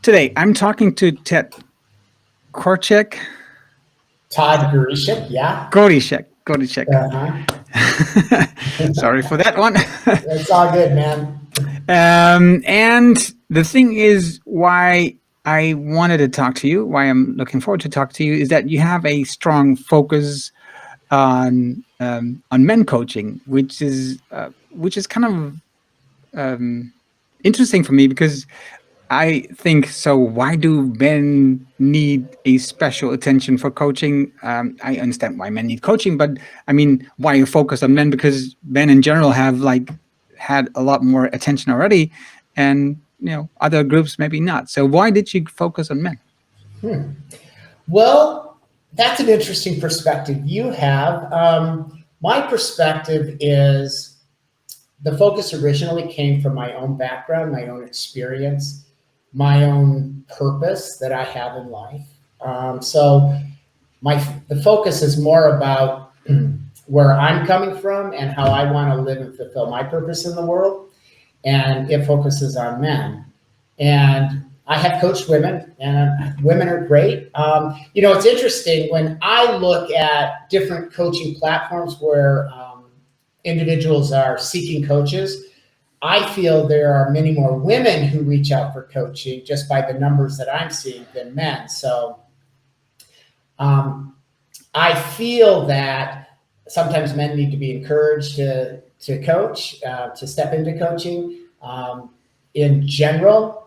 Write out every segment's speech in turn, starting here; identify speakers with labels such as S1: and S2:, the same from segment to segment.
S1: Today, I'm talking to Ted Korchek,
S2: Todd Gorishek, yeah.
S1: Gorishek.
S2: Uh-huh.
S1: Sorry for that one.
S2: It's all good, man.
S1: And the thing is, why I wanted to talk to you, why I'm looking forward to talk to you, is that you have a strong focus on men coaching, which is kind of interesting for me because I think so. Why do men need a special attention for coaching? I understand why men need coaching, but I mean, why you focus on men? Because men in general have like had a lot more attention already, and other groups maybe not. So why did you focus on men?
S2: Well, that's an interesting perspective you have. My perspective is the focus originally came from my own background, my own experience, my own purpose that I have in life. So the focus is more about where I'm coming from and how I want to live and fulfill my purpose in the world. And it focuses on men. And I have coached women, and women are great. It's interesting when I look at different coaching platforms where individuals are seeking coaches. I feel there are many more women who reach out for coaching just by the numbers that I'm seeing than men. So I feel that sometimes men need to be encouraged to coach, to step into coaching. In general,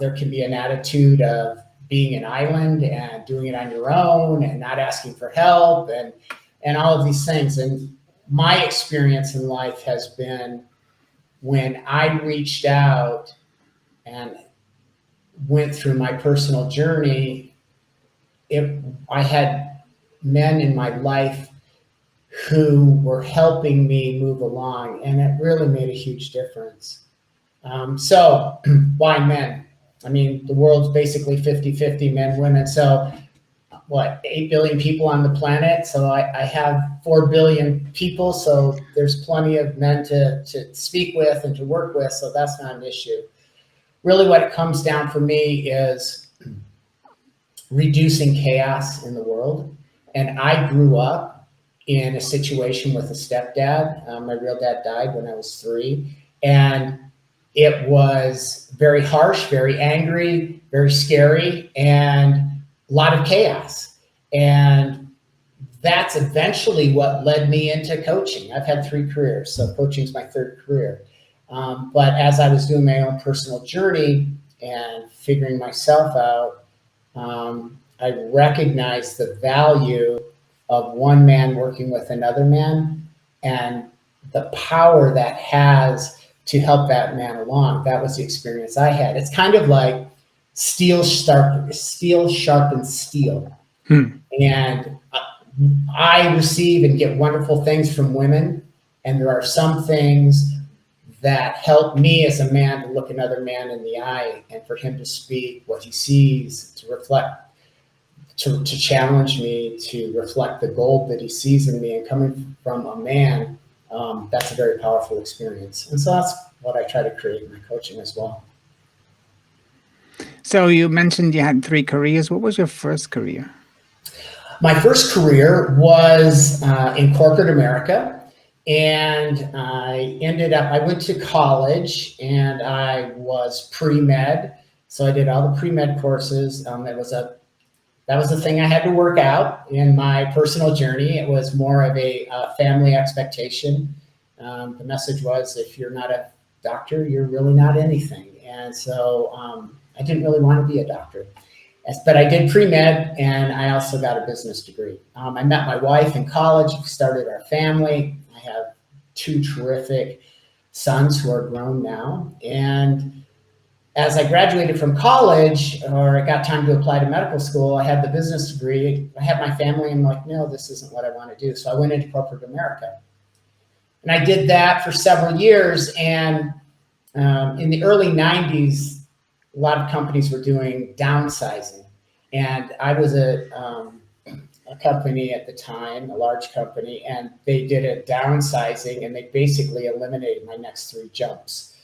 S2: there can be an attitude of being an island and doing it on your own and not asking for help and all of these things. And my experience in life has been when I reached out and went through my personal journey, I had men in my life who were helping me move along, and it really made a huge difference. So why men? I mean, the world's basically 50-50 men, women. So 8 billion people on the planet. So I have 4 billion people. So there's plenty of men to speak with and to work with. So that's not an issue. Really what it comes down for me is reducing chaos in the world. And I grew up in a situation with a stepdad. My real dad died when I was 3. And it was very harsh, very angry, very scary, and a lot of chaos. And that's eventually what led me into coaching. I've had 3 careers, so coaching is my 3rd career. But as I was doing my own personal journey and figuring myself out, I recognized the value of one man working with another man and the power that has to help that man along. That was the experience I had. It's kind of like steel sharpens steel. And I receive and get wonderful things from women, and there are some things that help me as a man to look another man in the eye and for him to speak what he sees, to reflect, to challenge me, to reflect the gold that he sees in me. And coming from a man, that's a very powerful experience. And so that's what I try to create in my coaching as well.
S1: So you mentioned you had 3 careers. What was your first career?
S2: My first career was in corporate America. And I went to college and I was pre-med. So I did all the pre-med courses. That was the thing I had to work out in my personal journey. It was more of a family expectation. The message was, if you're not a doctor, you're really not anything. And so I didn't really want to be a doctor. But I did pre-med, and I also got a business degree. I met my wife in college, started our family. I have 2 terrific sons who are grown now. And as I graduated from college, or it got time to apply to medical school, I had the business degree. I had my family, and I'm like, no, this isn't what I want to do. So I went into corporate America. And I did that for several years. And in the early 90s, a lot of companies were doing downsizing. And I was a company at the time, a large company, and they did a downsizing, and they basically eliminated my next 3 jumps.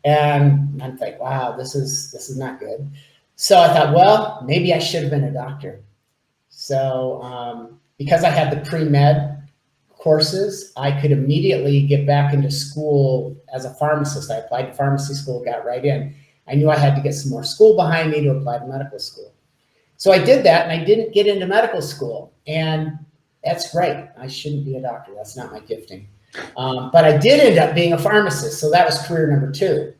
S2: And I'm like, wow, this is not good. So I thought, well, maybe I should have been a doctor. So because I had the pre-med courses, I could immediately get back into school as a pharmacist. I applied to pharmacy school, got right in. I knew I had to get some more school behind me to apply to medical school. So I did that, and I didn't get into medical school. And that's great. I shouldn't be a doctor. That's not my gifting. But I did end up being a pharmacist. So that was career number 2.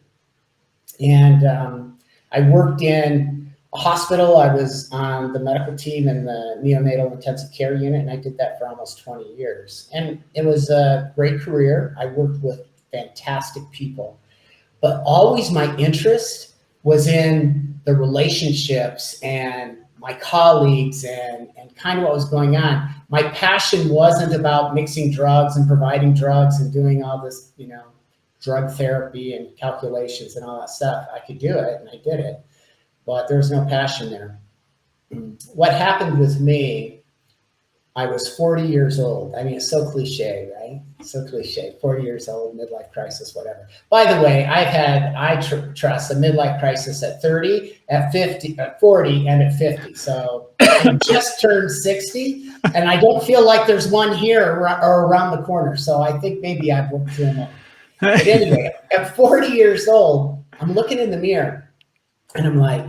S2: And I worked in a hospital. I was on the medical team in the neonatal intensive care unit, and I did that for almost 20 years. And it was a great career. I worked with fantastic people. But always my interest was in the relationships and my colleagues and kind of what was going on. My passion wasn't about mixing drugs and providing drugs and doing all this, drug therapy and calculations and all that stuff. I could do it, and I did it, but there was no passion there. What happened with me, I was 40 years old. I mean, it's so cliche, right? So cliche, 40 years old, midlife crisis, whatever. By the way, I trust a midlife crisis at 30, at 50, at 40, and at 50. So I just turned 60, and I don't feel like there's one here or around the corner. So I think maybe I've worked through them all. But anyway, at 40 years old, I'm looking in the mirror, and I'm like,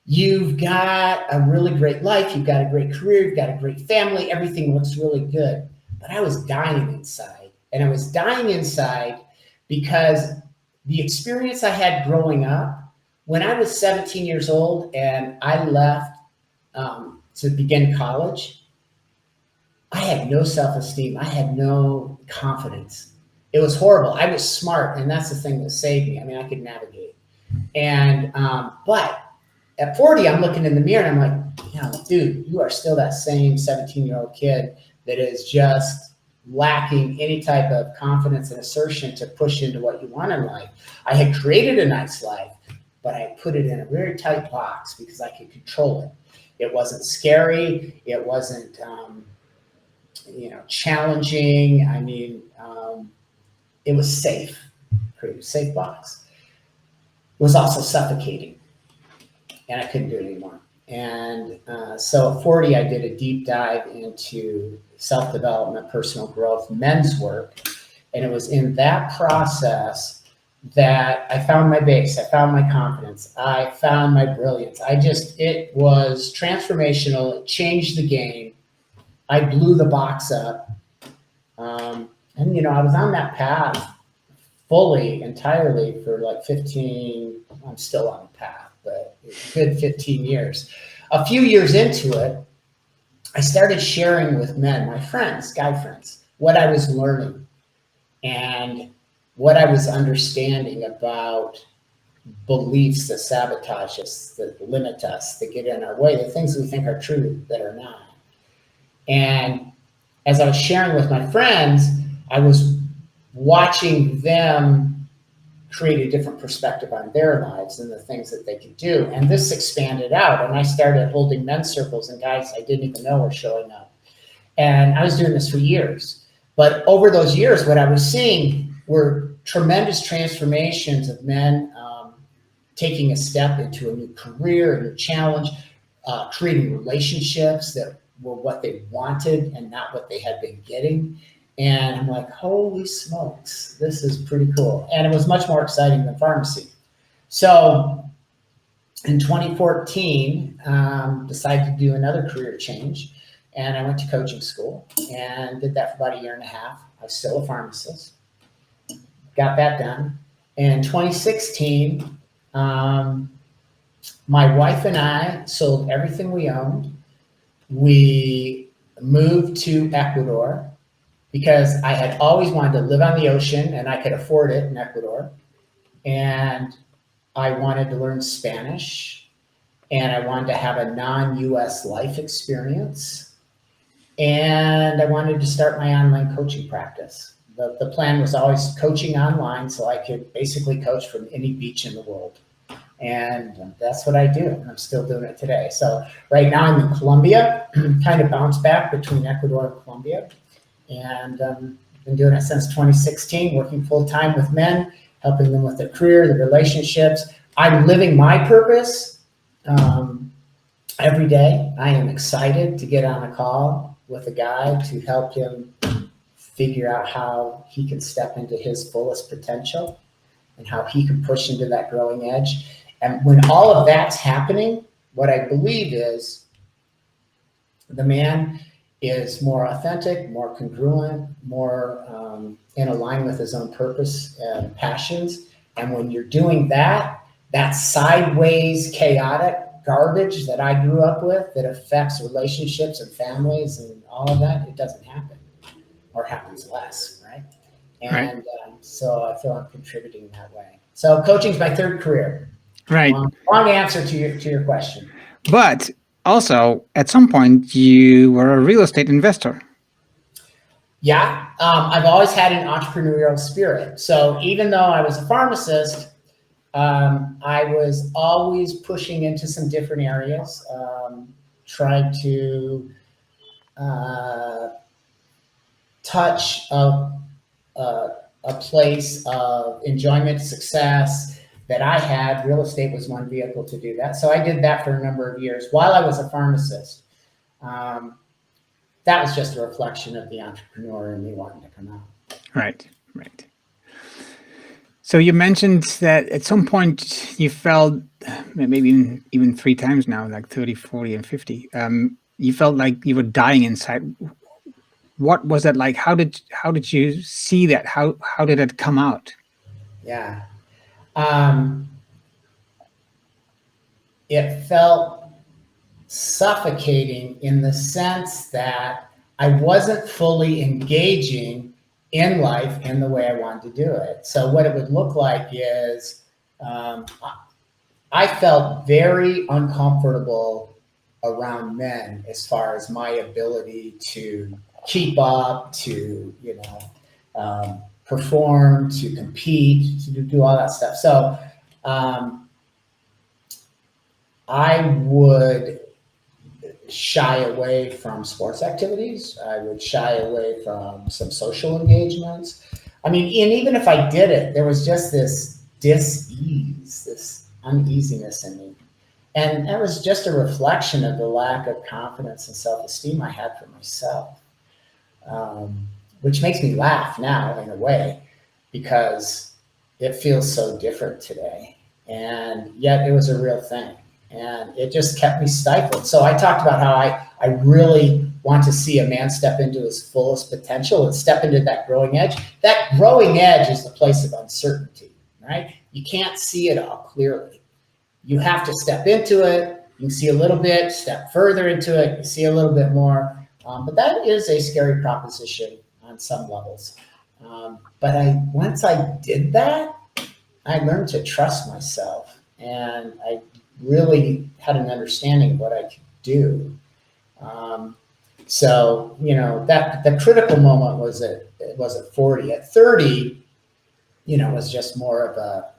S2: you've got a really great life. You've got a great career. You've got a great family. Everything looks really good. But I was dying inside. And I was dying inside because the experience I had growing up, when I was 17 years old and I left to begin college, I had no self-esteem. I had no confidence. It was horrible. I was smart, and that's the thing that saved me. I mean, I could navigate. And but at 40, I'm looking in the mirror and I'm like, dude, you are still that same 17-year-old kid that is just lacking any type of confidence and assertion to push into what you want in life. I had created a nice life, but I put it in a very tight box because I could control it. It wasn't scary. It wasn't, challenging. I mean, it was safe. Created a safe box. It was also suffocating. And I couldn't do it anymore. And so at 40, I did a deep dive into self-development, personal growth, men's work. And it was in that process that I found my base. I found my confidence. I found my brilliance. It was transformational. It changed the game. I blew the box up. And, I was on that path fully, entirely for like 15, I'm still on the path, but a good 15 years. A few years into it, I started sharing with men, my friends, guy friends, what I was learning and what I was understanding about beliefs that sabotage us, that limit us, that get in our way, the things we think are true that are not. And as I was sharing with my friends, I was watching them create a different perspective on their lives and the things that they could do. And this expanded out, and I started holding men's circles, and guys I didn't even know were showing up. And I was doing this for years. But over those years, what I was seeing were tremendous transformations of men taking a step into a new career, a new challenge, creating relationships that were what they wanted and not what they had been getting. And I'm like, holy smokes, this is pretty cool. And it was much more exciting than pharmacy. So in 2014, decided to do another career change. And I went to coaching school and did that for about a year and a half. I was still a pharmacist. Got that done. In 2016, my wife and I sold everything we owned. We moved to Ecuador because I had always wanted to live on the ocean and I could afford it in Ecuador. And I wanted to learn Spanish and I wanted to have a non-US life experience. And I wanted to start my online coaching practice. The plan was always coaching online so I could basically coach from any beach in the world. And that's what I do. And I'm still doing it today. So right now I'm in Colombia, kind of bounce back between Ecuador and Colombia. And been doing it since 2016, working full time with men, helping them with their career, their relationships. I'm living my purpose Um, every day, I am excited to get on a call with a guy to help him figure out how he can step into his fullest potential and how he can push into that growing edge. And when all of that's happening, what I believe is the man is more authentic, more congruent, more in line with his own purpose and passions. And when you're doing that, that sideways, chaotic garbage that I grew up with that affects relationships and families and all of that, it doesn't happen or happens less, right?
S1: Right.
S2: And so I feel I'm contributing that way. So coaching is my third career.
S1: Right.
S2: Long answer to your question.
S1: But also, at some point, you were a real estate investor.
S2: Yeah, I've always had an entrepreneurial spirit. So even though I was a pharmacist, I was always pushing into some different areas, trying to touch a place of enjoyment, success that I had. Real estate was one vehicle to do that. So I did that for a number of years while I was a pharmacist. That was just a reflection of the entrepreneur in me wanting to come out.
S1: Right. Right. So you mentioned that at some point you felt, maybe even three times now, like 30, 40, and 50, you felt like you were dying inside. What was that like? How did you see that? How did it come out?
S2: Yeah. It felt suffocating in the sense that I wasn't fully engaging in life in the way I wanted to do it. So what it would look like is I felt very uncomfortable around men as far as my ability to keep up, to perform, to compete, to do all that stuff. So I would shy away from sports activities. I would shy away from some social engagements. I mean, and even if I did it, there was just this dis-ease, this uneasiness in me. And that was just a reflection of the lack of confidence and self-esteem I had for myself, which makes me laugh now in a way, because it feels so different today. And yet it was a real thing. And it just kept me stifled. So I talked about how I really want to see a man step into his fullest potential and step into that growing edge. That growing edge is the place of uncertainty, right? You can't see it all clearly. You have to step into it. You can see a little bit, step further into it, you see a little bit more. But that is a scary proposition on some levels. But once I did that, I learned to trust myself, and I really had an understanding of what I could do. So that the critical moment was at 40. At 30, was just more of a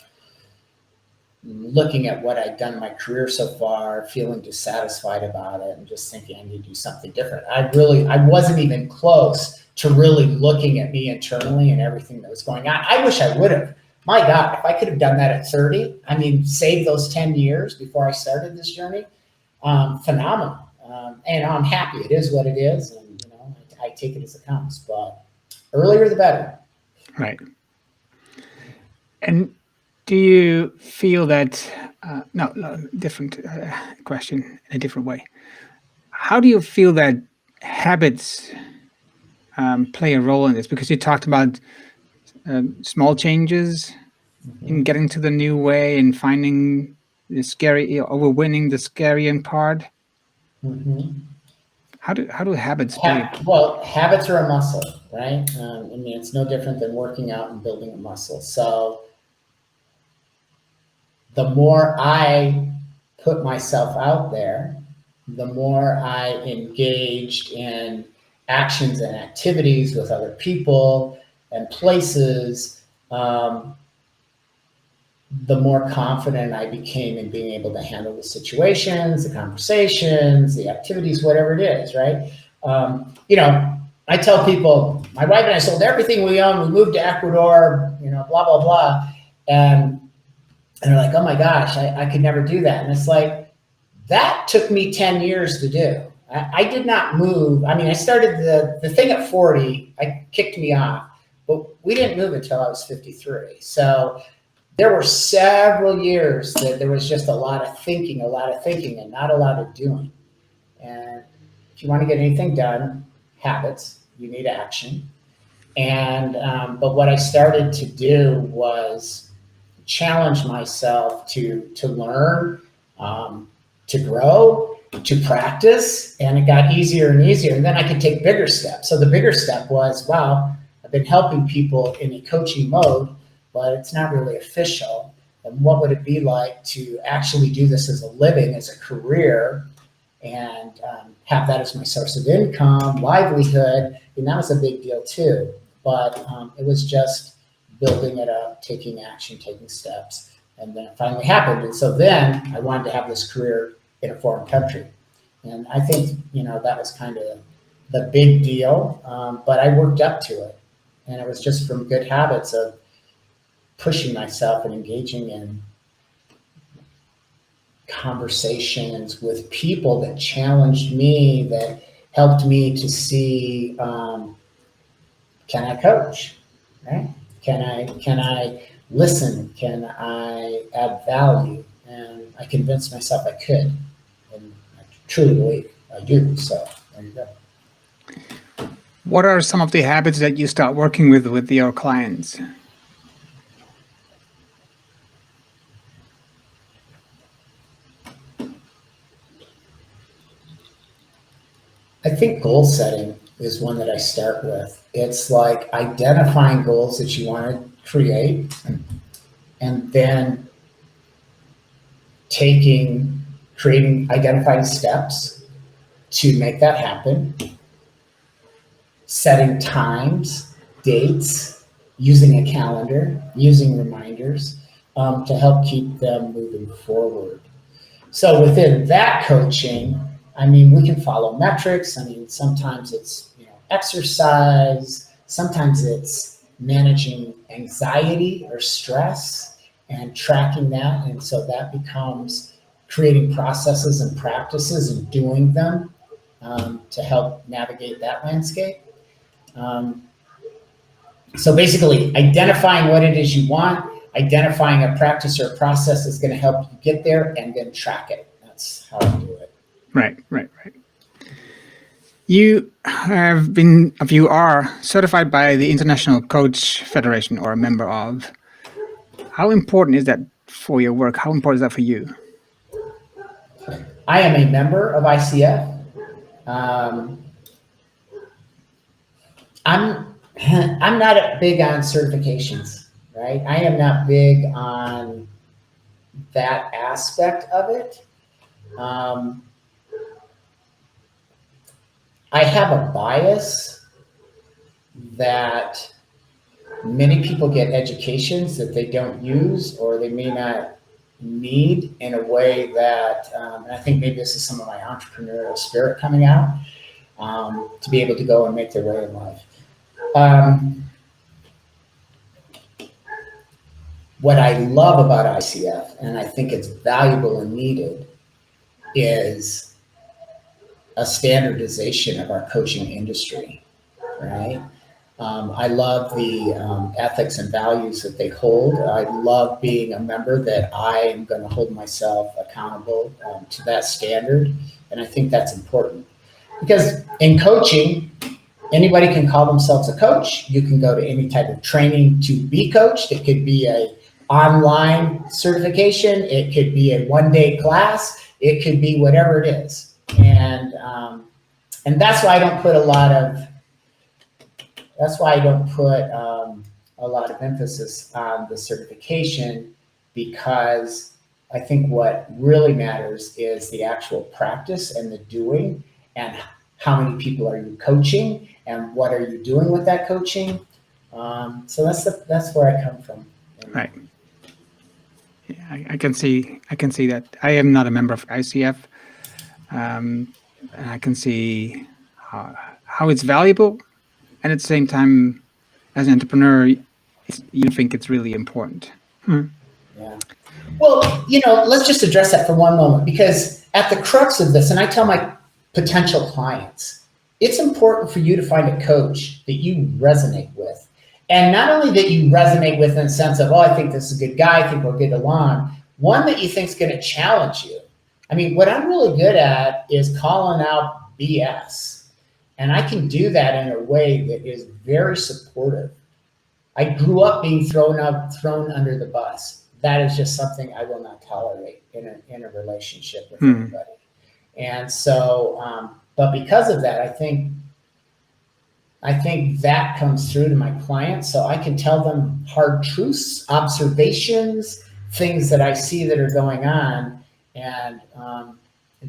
S2: looking at what I'd done in my career so far, feeling dissatisfied about it, and just thinking I need to do something different. I wasn't even close to really looking at me internally and everything that was going on. I wish I would have. My God, if I could have done that at 30, I mean, save those 10 years before I started this journey, phenomenal. And I'm happy. It is what it is. And, I take it as it comes, but earlier the better.
S1: Right. And do you feel that, no, different question in a different way. How do you feel that habits play a role in this? Because you talked about small changes in getting to the new way and finding the scary, overwinning the scary part.
S2: Mm-hmm.
S1: How do habits play?
S2: Well, habits are a muscle, right? I mean, it's no different than working out and building a muscle. So the more I put myself out there, the more I engaged in actions and activities with other people and places, the more confident I became in being able to handle the situations, the conversations, the activities, whatever it is, right? I tell people, my wife and I sold everything we own. We moved to Ecuador, blah, blah, blah. And they're like, oh my gosh, I could never do that. And it's like, that took me 10 years to do. I did not move. I mean, I started the thing at 40, I kicked me off, but we didn't move until I was 53. So there were several years that there was just a lot of thinking, and not a lot of doing. And if you want to get anything done, habits, you need action. And, but what I started to do was challenge myself to learn, to grow, to practice, and it got easier and easier. And then I could take bigger steps. So the bigger step was, wow, I've been helping people in a coaching mode, but it's not really official. And what would it be like to actually do this as a living, as a career, and have that as my source of income, livelihood? And that was a big deal too. But it was just building it up, taking action, taking steps, and then it finally happened. And so then I wanted to have this career in a foreign country. And I think, that was kind of the big deal, but I worked up to it. And it was just from good habits of pushing myself and engaging in conversations with people that challenged me, that helped me to see, can I coach, right? Can I listen? Can I add value? And I convinced myself I could, and I truly believe I do. So there you go.
S1: What are some of the habits that you start working with your clients?
S2: I think goal setting is one that I start with. It's like identifying goals that you want to create, and then identifying steps to make that happen, setting times, dates, using a calendar, using reminders to help keep them moving forward. So within that coaching, I mean, we can follow metrics. I mean, sometimes it's exercise, sometimes it's managing anxiety or stress and tracking that. And so that becomes creating processes and practices and doing them to help navigate that landscape. So basically identifying what it is you want, identifying a practice or a process that's going to help you get there, and then track it. That's how I do it.
S1: Right. You are certified by the International Coach Federation, or a member of. How important is that for your work? How important is that for you?
S2: I am a member of ICF. I'm not big on certifications, right? I am not big on that aspect of it. I have a bias that many people get educations that they don't use, or they may not need, in a way that, and I think maybe this is some of my entrepreneurial spirit coming out, to be able to go and make their way in life. What I love about ICF, and I think it's valuable and needed, is a standardization of our coaching industry, right? I love the ethics and values that they hold. I love being a member that I am going to hold myself accountable to that standard. And I think that's important, because in coaching, anybody can call themselves a coach. You can go to any type of training to be coached. It could be an online certification. It could be a one-day class. It could be whatever it is. And that's why I don't put a lot of emphasis on the certification, because I think what really matters is the actual practice and the doing, and how many people are you coaching, and what are you doing with that coaching. So that's where I come from.
S1: Right. Yeah, I can see that. I am not a member of ICF. And I can see how it's valuable, and at the same time, as an entrepreneur, you think it's really important.
S2: Yeah. Well, let's just address that for one moment, because at the crux of this, and I tell my potential clients, it's important for you to find a coach that you resonate with. And not only that you resonate with in the sense of, oh, I think this is a good guy, I think we'll get along, one that you think is going to challenge you. I mean, what I'm really good at is calling out BS. And I can do that in a way that is very supportive. I grew up being thrown under the bus. That is just something I will not tolerate in a relationship with anybody. And so, but because of that, I think that comes through to my clients. So I can tell them hard truths, observations, things that I see that are going on, and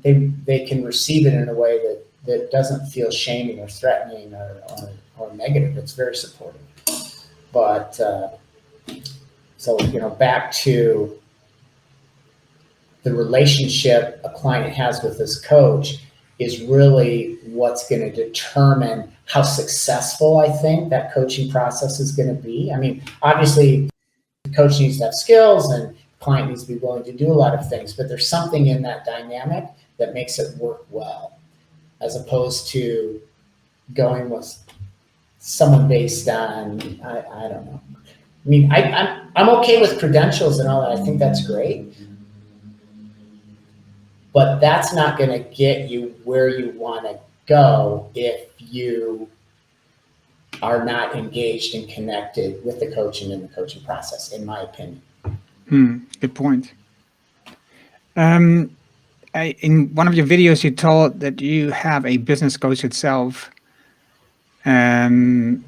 S2: they can receive it in a way that doesn't feel shaming or threatening or negative. It's very supportive. But so, back to the relationship a client has with this coach is really what's going to determine how successful I think that coaching process is going to be. I mean, obviously, the coach needs to have skills and the client needs to be willing to do a lot of things, but there's something in that dynamic that makes it work well, as opposed to going with someone based on, I don't know. I mean, I'm okay with credentials and all that. I think that's great. But that's not going to get you where you want to go if you are not engaged and connected with the coaching and the coaching process, in my opinion.
S1: Good point. In one of your videos, you told that you have a business coach itself. And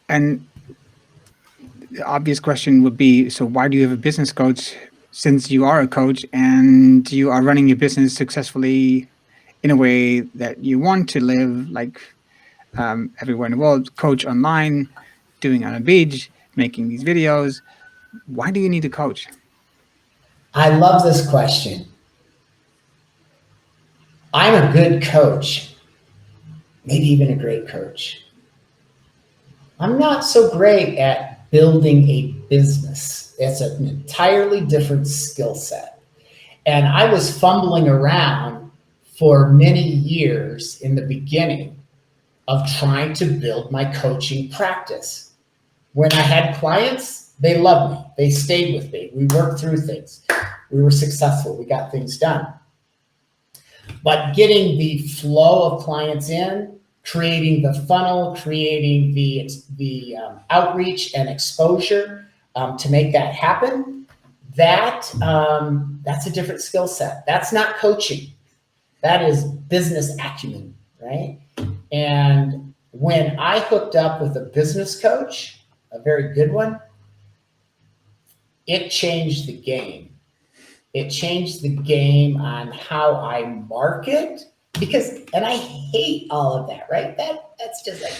S1: the obvious question would be, so why do you have a business coach since you are a coach and you are running your business successfully in a way that you want to live, like everywhere in the world, coach online, doing on a beach, making these videos? Why do you need a coach?
S2: I love this question. I'm a good coach, maybe even a great coach. I'm not so great at building a business. It's an entirely different skill set. And I was fumbling around for many years in the beginning of trying to build my coaching practice. When I had clients, they loved me. They stayed with me. We worked through things. We were successful. We got things done. But getting the flow of clients in, creating the funnel, creating the outreach and exposure to make that happen, that's a different skill set. That's not coaching. That is business acumen, right? And when I hooked up with a business coach, a very good one, it changed the game. It changed the game on how I market, and I hate all of that, right? That's just like,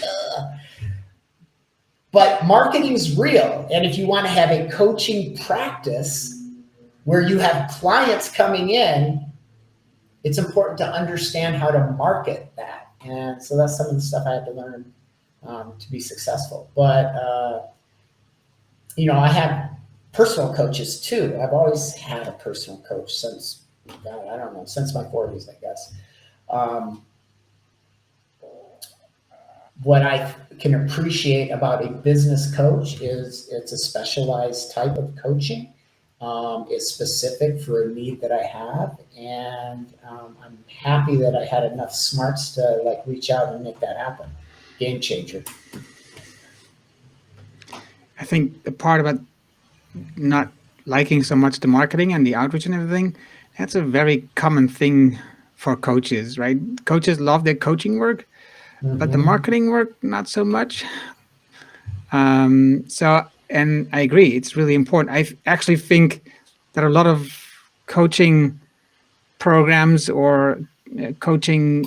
S2: But marketing is real. And if you want to have a coaching practice where you have clients coming in, it's important to understand how to market that. And so that's some of the stuff I had to learn to be successful. But, I have personal coaches too. I've always had a personal coach since, God, I don't know, since my 40s, I guess. What I can appreciate about a business coach is it's a specialized type of coaching. It's specific for a need that I have, and I'm happy that I had enough smarts to reach out and make that happen. Game changer.
S1: I think the part about not liking so much the marketing and the outreach and everything, that's a very common thing for coaches, right? Coaches love their coaching work, but the marketing work, not so much. And I agree, it's really important. I actually think that a lot of coaching programs or coaching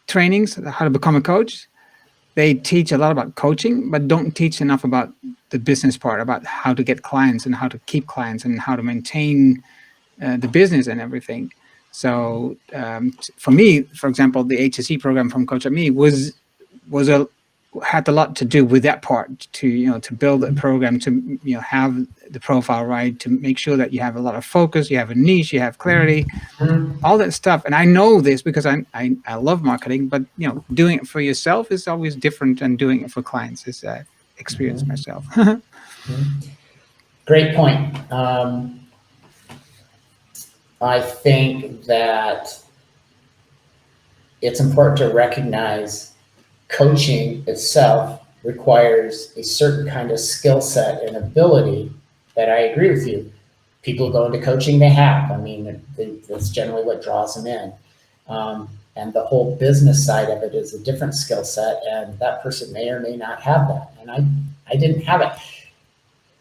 S1: trainings, how to become a coach, they teach a lot about coaching, but don't teach enough about the business part, about how to get clients and how to keep clients and how to maintain the business and everything. So for me, for example, the HSE program from Coachdotme was a had a lot to do with that part to build a program, to have the profile right, to make sure that you have a lot of focus, you have a niche, you have clarity, all that stuff. And I know this because I love marketing, but doing it for yourself is always different than doing it for clients, as I've experienced myself.
S2: Great point. I think that it's important to recognize coaching itself requires a certain kind of skill set and ability that I agree with you. People go into coaching, they have. I mean, that's generally what draws them in. And the whole business side of it is a different skill set, and that person may or may not have that. And I didn't have it.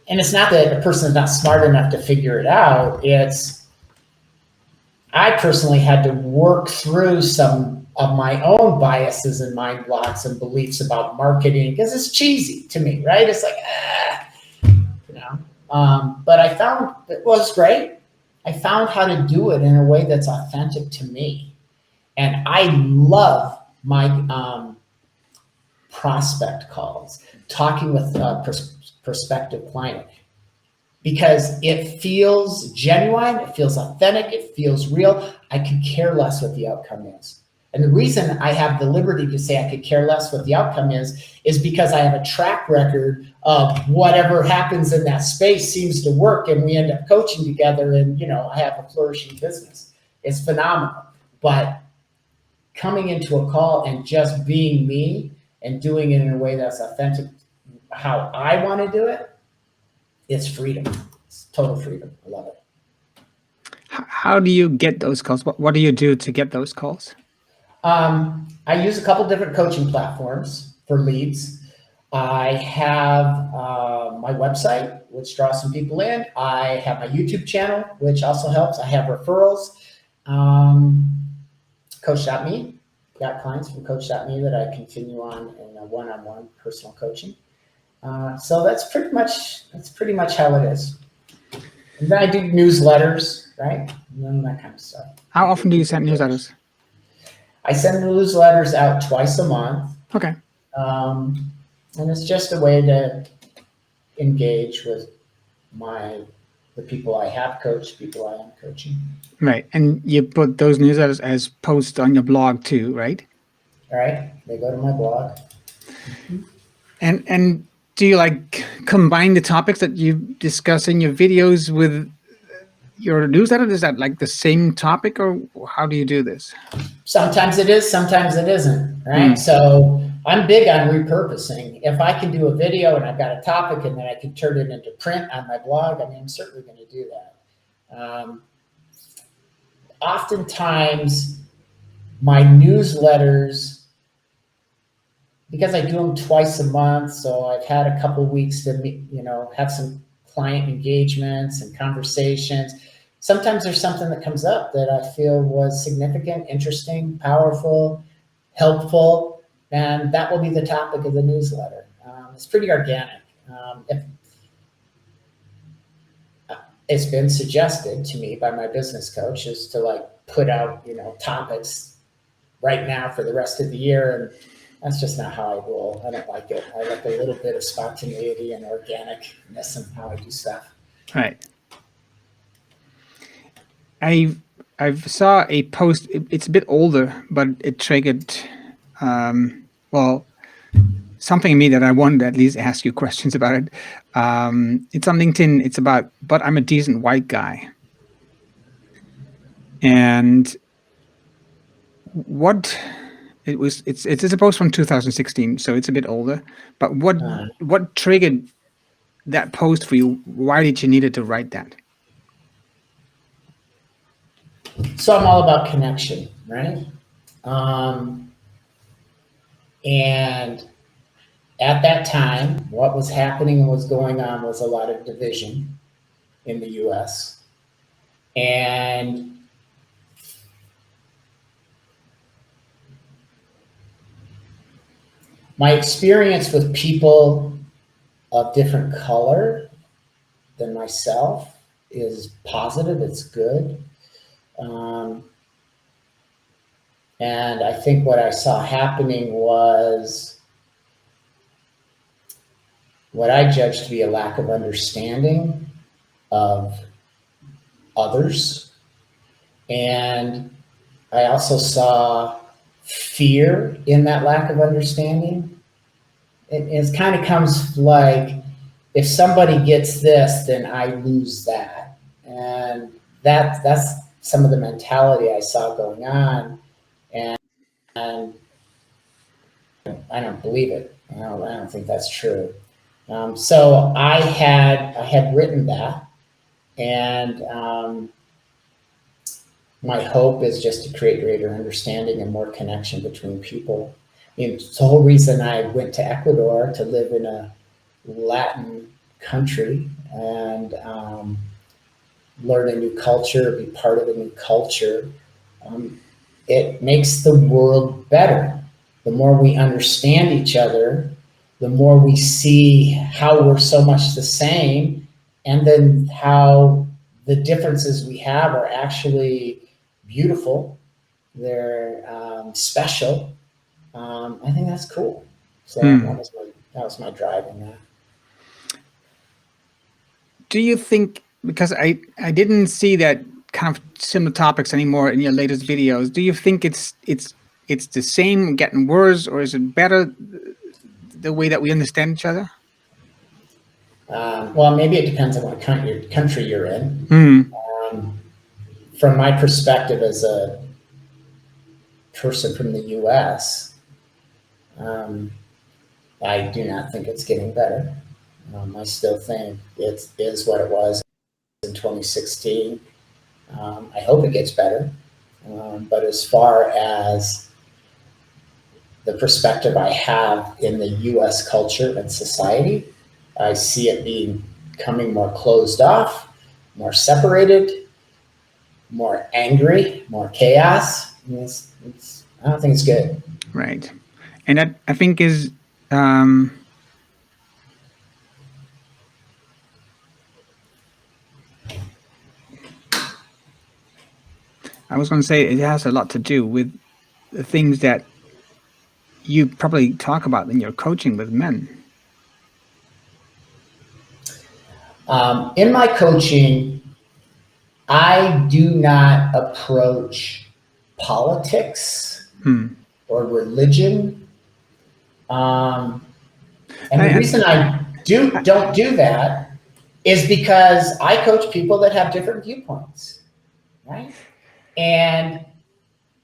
S2: And it's not that a person is not smart enough to figure it out. It's I personally had to work through some of my own biases and mind blocks and beliefs about marketing because it's cheesy to me, right? It's like, but I found it was great. I found how to do it in a way that's authentic to me. And I love my prospect calls, talking with prospective client, because it feels genuine, it feels authentic, it feels real. I could care less what the outcome is. And the reason I have the liberty to say I could care less what the outcome is because I have a track record of whatever happens in that space seems to work, and we end up coaching together, and I have a flourishing business. It's phenomenal. But coming into a call and just being me and doing it in a way that's authentic, how I want to do it, it's freedom. It's total freedom. I love it.
S1: How do you get those calls? What do you do to get those calls?
S2: I use a couple different coaching platforms for leads. I have my website, which draws some people in. I have my YouTube channel, which also helps. I have referrals. Coachdotme. Got clients from Coachdotme that I continue on in a one-on-one personal coaching. So that's pretty much how it is. And then I do newsletters, right? And that kind of stuff.
S1: How often do you send newsletters?
S2: I send newsletters out twice a month.
S1: Okay.
S2: And it's just a way to engage with the people I have coached, people I am coaching.
S1: Right. And you put those newsletters as posts on your blog too, right?
S2: All right. They go to my blog.
S1: And do you combine the topics that you discuss in your videos with your newsletter? Is that the same topic, or how do you do this?
S2: Sometimes it is, sometimes it isn't, right? So I'm big on repurposing. If I can do a video and I've got a topic and then I can turn it into print on my blog, I'm certainly going to do that. Oftentimes my newsletters, because I do them twice a month, so I've had a couple of weeks to have some client engagements and conversations. Sometimes there's something that comes up that I feel was significant, interesting, powerful, helpful, and that will be the topic of the newsletter. It's pretty organic. It's been suggested to me by my business coach is to put out topics right now for the rest of the year, and that's just not how I roll. I don't like it. I like a little bit of spontaneity and organicness in how I do stuff.
S1: Right. I saw a post. It's a bit older, but it triggered something in me that I wanted to at least ask you questions about it. It's on LinkedIn. It's about, but I'm a decent white guy. And it's a post from 2016, so it's a bit older. But what triggered that post for you? Why did you need to write that?
S2: So I'm all about connection, right? And at that time, what was happening and was going on was a lot of division in the US. And my experience with people of different color than myself is positive, it's good. And I think what I saw happening was what I judge to be a lack of understanding of others. And I also saw fear in that lack of understanding. It kind of comes like, if somebody gets this, then I lose that. And that's some of the mentality I saw going on. And I don't believe it. I don't think that's true. So I had written that, and my hope is just to create greater understanding and more connection between people. I mean, it's the whole reason I went to Ecuador, to live in a Latin country and learn a new culture, be part of a new culture. Um, it makes the world better. The more we understand each other, the more we see how we're so much the same, and then how the differences we have are actually beautiful. They're special. I think that's cool. So
S1: Hmm.
S2: that was my drive in that.
S1: Do you think, because I didn't see that kind of similar topics anymore in your latest videos, do you think it's the same, getting worse, or is it better the way that we understand each other?
S2: Well, maybe it depends on what country you're in.
S1: Hmm.
S2: Um, from my perspective as a person from the U.S., um, I do not think it's getting better. I still think it is what it was in 2016. I hope it gets better. But as far as the perspective I have in the US culture and society, I see it being becoming more closed off, more separated, more angry, more chaos. I don't think it's good.
S1: Right. And that, I think, is um I was going to say it has a lot to do with the things that you probably talk about in your coaching with men.
S2: In my coaching, I do not approach politics
S1: Hmm.
S2: or religion. Um, and the
S1: I,
S2: reason I don't do that is because I coach people that have different viewpoints, right? And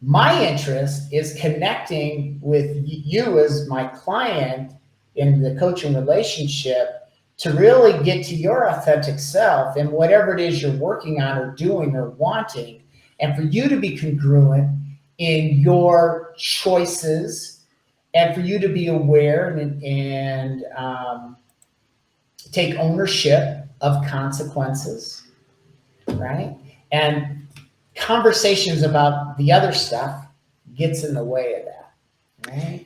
S2: my interest is connecting with you as my client in the coaching relationship to really get to your authentic self and whatever it is you're working on or doing or wanting, and for you to be congruent in your choices, and for you to be aware and take ownership of consequences, right? And conversations about the other stuff gets in the way of that, right?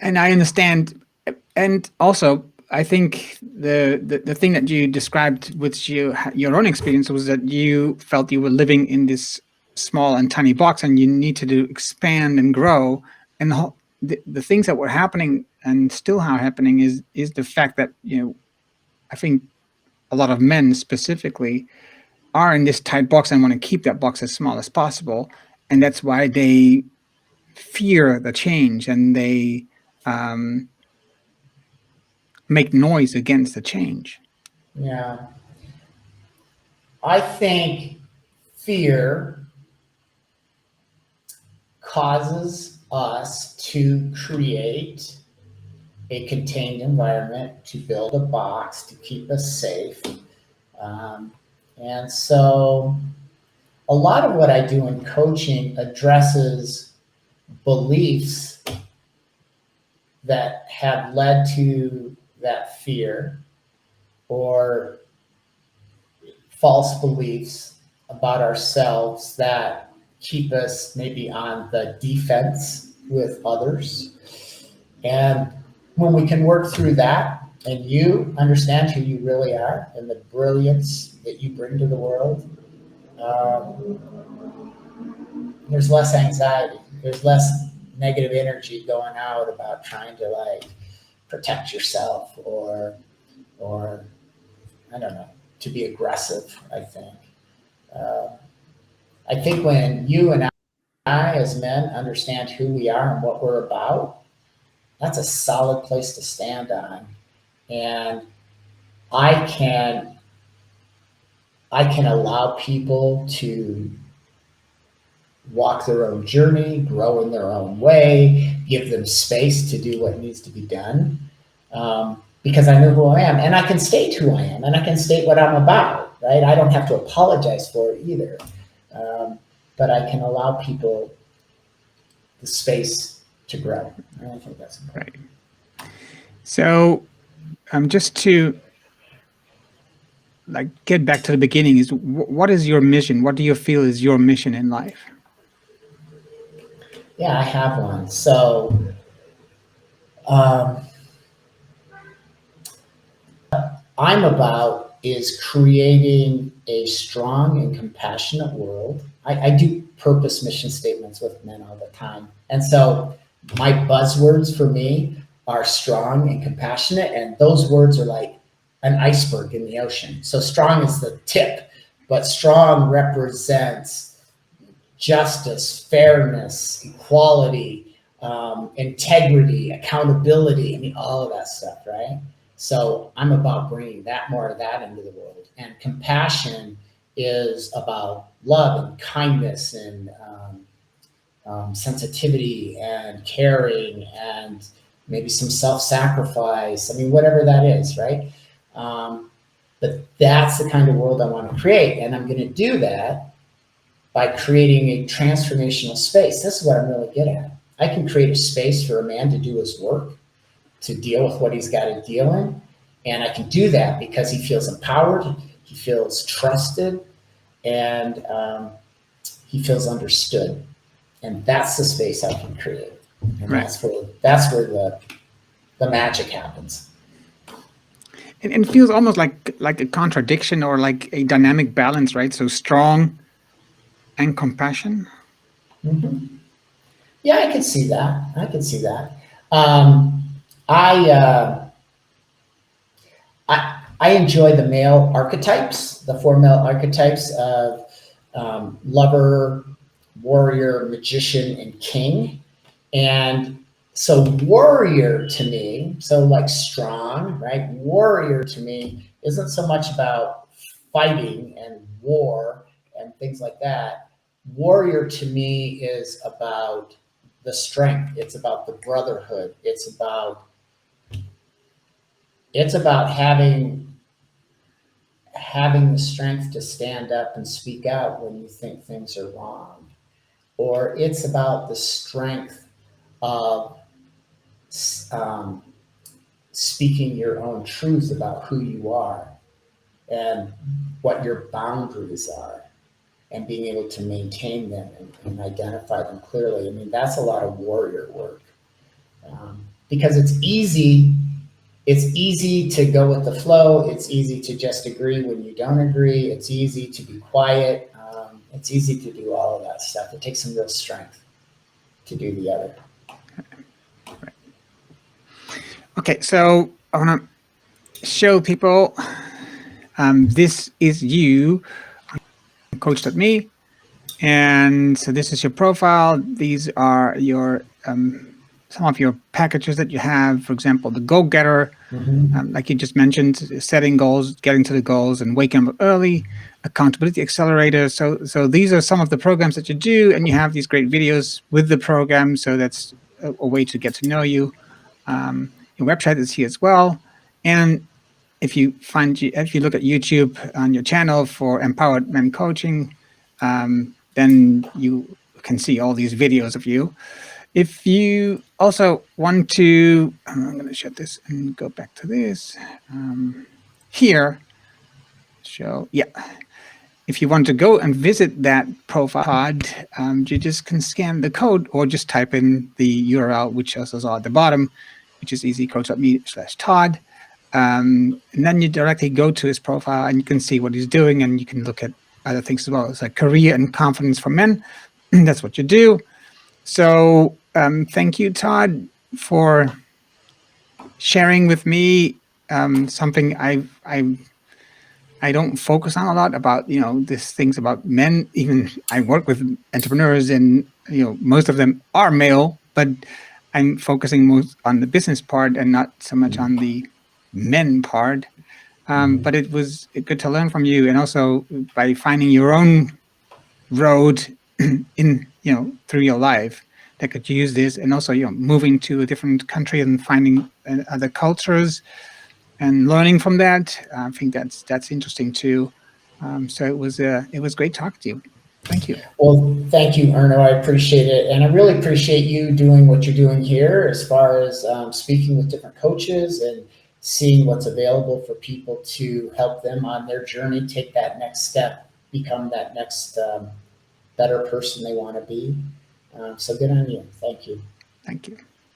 S1: and I understand, and also I think the thing that you described with your own experience was that you felt you were living in this small and tiny box, and you need to expand and grow. And the things that were happening and still are happening is the fact that, I think a lot of men specifically are in this tight box and want to keep that box as small as possible, and that's why they fear the change, and they um, make noise against the change.
S2: Yeah. I think fear causes us to create a contained environment, to build a box, to keep us safe. Um, and so a lot of what I do in coaching addresses beliefs that have led to that fear, or false beliefs about ourselves that keep us maybe on the defense with others. And when we can work through that, and you understand who you really are and the brilliance that you bring to the world, um, there's less anxiety. There's less negative energy going out about trying to protect yourself, or I don't know, to be aggressive. Uh, I think when you and I, as men, understand who we are and what we're about, that's a solid place to stand on. And I can I can allow people to walk their own journey, grow in their own way, give them space to do what needs to be done. Because I know who I am, and I can state who I am, and I can state what I'm about, right? I don't have to apologize for it either. Um, but I can allow people the space to grow. And I think that's important.
S1: Right. So, just to like get back to the beginning, is what is your mission? What do you feel is your mission in life?
S2: Yeah, I have one. So, um, I'm about is creating a strong and compassionate world. I do purpose mission statements with men all the time. And so my buzzwords for me are strong and compassionate. And those words are like an iceberg in the ocean. So strong is the tip, but strong represents justice, fairness, equality, integrity, accountability. I mean, all of that stuff, right? So I'm about bringing that more of that into the world. And compassion is about love and kindness and sensitivity and caring and maybe some self-sacrifice. I mean, whatever that is, right? But that's the kind of world I want to create. And I'm going to do that by creating a transformational space. This is what I'm really good at. I can create a space for a man to do his work, to deal with what he's got to deal in. And I can do that because he feels empowered, he feels trusted, and he feels understood. And that's the space I can create. And
S1: Right.
S2: that's where the magic happens.
S1: And it feels almost like a contradiction or like a dynamic balance, right? So strong and compassion.
S2: Mm-hmm. Yeah, I could see that. I could see that. Um, I, uh, I enjoy the male archetypes, the four male archetypes of lover, warrior, magician, and king. And so warrior to me, so like strong, right? Warrior to me isn't so much about fighting and war and things like that. Warrior to me is about the strength. It's about the brotherhood. It's about having the strength to stand up and speak out when you think things are wrong. Or it's about the strength of um, speaking your own truth about who you are and what your boundaries are and being able to maintain them and identify them clearly. I mean, that's a lot of warrior work because it's easy to go with the flow. It's easy to just agree when you don't agree. It's easy to be quiet. It's easy to do all of that stuff. It takes some real strength to do the other.
S1: Okay, so I want to show people this is you on Coachdotme. And so this is your profile. These are your some of your packages that you have. For example, the Go Getter, like you just mentioned, setting goals, getting to the goals, and waking up early. Accountability Accelerator. So these are some of the programs that you do, and you have these great videos with the program. So that's a way to get to know you. Your website is here as well, and if you look at YouTube on your channel for Empowered Men Coaching, then you can see all these videos of you. If you also want to, I'm going to shut this and go back to this here. So yeah, if you want to go and visit that profile, you just can scan the code or just type in the URL, which also at the bottom, which is easy, coach.me/Todd. And then you directly go to his profile and you can see what he's doing, and you can look at other things as well. It's like career and confidence for men. That's what you do. So thank you, Todd, for sharing with me something I don't focus on a lot about, these things about men. Even I work with entrepreneurs, and most of them are male, but I'm focusing most on the business part and not so much on the men part. But it was good to learn from you, and also by finding your own road in through your life that could use this, and also moving to a different country and finding other cultures and learning from that. I think that's interesting too. So it was great talking to you. Thank you.
S2: Well, thank you, Erno. I appreciate it. And I really appreciate you doing what you're doing here as far as speaking with different coaches and seeing what's available for people to help them on their journey, take that next step, become that next better person they want to be. So good on you. Thank you.
S1: Thank you.